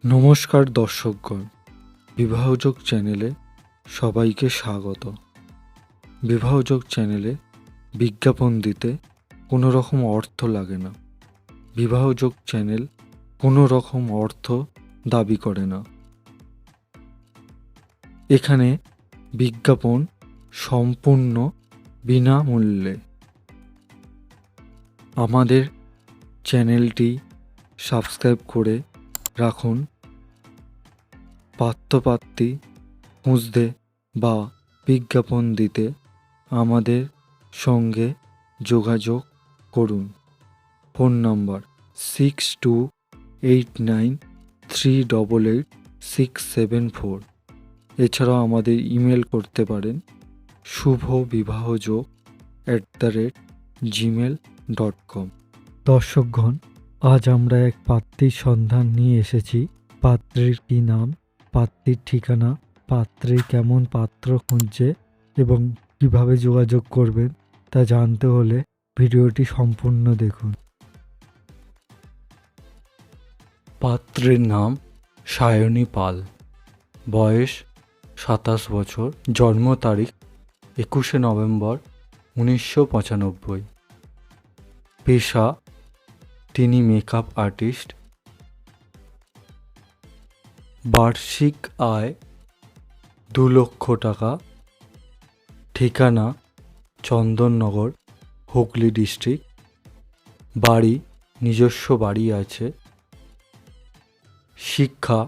নমস্কার দর্শকগণ, বিবাহ যোগ চ্যানেলে সবাইকে স্বাগত। বিবাহ যোগ চ্যানেলে বিজ্ঞাপন দিতে কোনো রকম অর্থ লাগে না। বিবাহ যোগ চ্যানেল কোনো রকম অর্থ দাবি করে না। এখানে বিজ্ঞাপন সম্পূর্ণ বিনামূল্যে। আমাদের চ্যানেলটি সাবস্ক্রাইব করে রাখুন। পাত্রপাত্রী খুঁজতে বা বিজ্ঞাপন দিতে আমাদের সঙ্গে যোগাযোগ করুন। ফোন নম্বর 6289388674। এছাড়াও আমাদের ইমেল করতে পারেন shubhobibahojog@gmail.com। দর্শকগণ, আজ আমরা এক পাত্রীর সন্ধান নিয়ে এসেছি। পাত্রীর কী নাম, পাত্রীর ঠিকানা, পাত্রী কেমন পাত্র খুঁজছে এবং কিভাবে যোগাযোগ করবেন তা জানতে হলে ভিডিওটি সম্পূর্ণ দেখুন। পাত্রের নাম সায়নী পাল, বয়স 27 বছর, জন্ম তারিখ 21 নভেম্বর 1995, পেশা তিনি মেকআপ আর্টিস্ট, বার্ষিক আয় 2 লক্ষ টাকা, ঠিকানা চন্দননগর, হুগলি ডিস্ট্রিক্ট, বাড়ি নিজস্ব বাড়ি আছে, শিক্ষা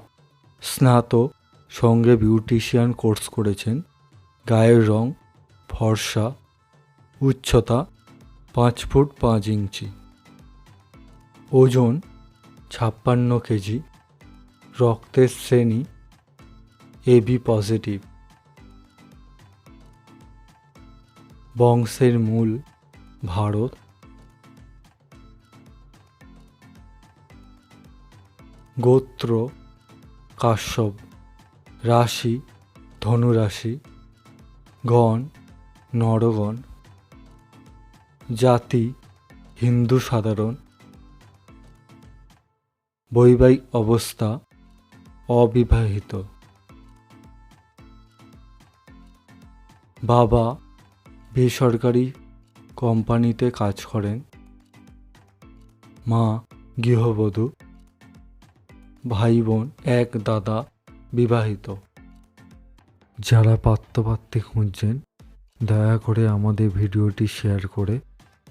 স্নাতক, সঙ্গে বিউটিশিয়ান কোর্স করেছেন, গায়ের রং ফর্সা, উচ্চতা 5 ফুট 5 ইঞ্চি, ওজন 56 কেজি, রক্তের শ্রেণী এবি পজিটিভ, বংশের মূল ভারত, গোত্র কাশ্যপ, রাশি ধনুরাশি, গণ নরগণ, জাতি হিন্দু সাধারণ, বৈবাহিক অবস্থা অবিবাহিত, বাবা বেসরকারি কোম্পানিতে কাজ করেন, মা গৃহবধূ, ভাই বোন এক দাদা বিবাহিত। যারা পাত্রপাত্রী খুঁজছেন দয়া করে আমাদের ভিডিওটি শেয়ার করে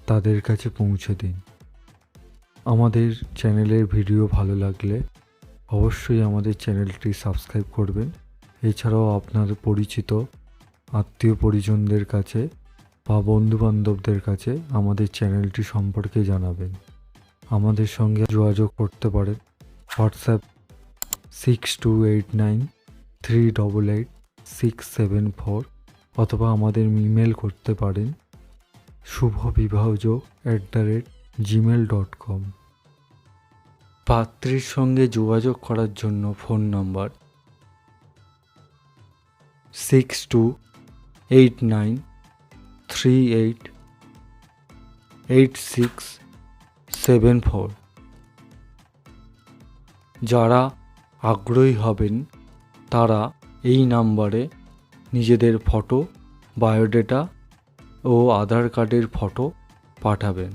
তাদের কাছে পৌঁছে দিন। আমাদের চ্যানেলের ভিডিও ভালো লাগলে অবশ্যই আমাদের চ্যানেলটি সাবস্ক্রাইব করবেন। এছাড়াও আপনার পরিচিত আত্মীয় পরিজনদের কাছে বা বন্ধুবান্ধবদের কাছে আমাদের চ্যানেলটি সম্পর্কে জানাবেন। আমাদের সঙ্গে যোগাযোগ করতে পারেন হোয়াটসঅ্যাপ 6289388674 অথবা আমাদের ইমেল করতে পারেন shubhobibahojog@gmail.com। পাত্রীর সঙ্গে যোগাযোগ করার জন্য ফোন নম্বর 6289388674। যারা আগ্রহী হবেন তারা এই নাম্বারে নিজেদের ফটো, বায়োডাটা ও আধার কার্ডের ফটো পাঠাবেন।